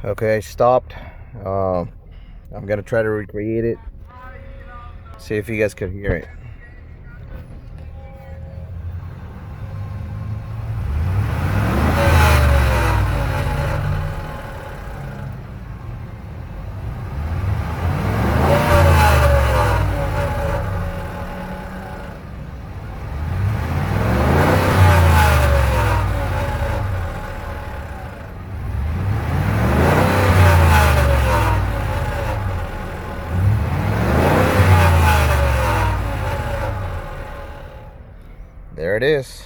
Okay, I stopped. I'm gonna try to recreate it. See if you guys could hear it. There it is.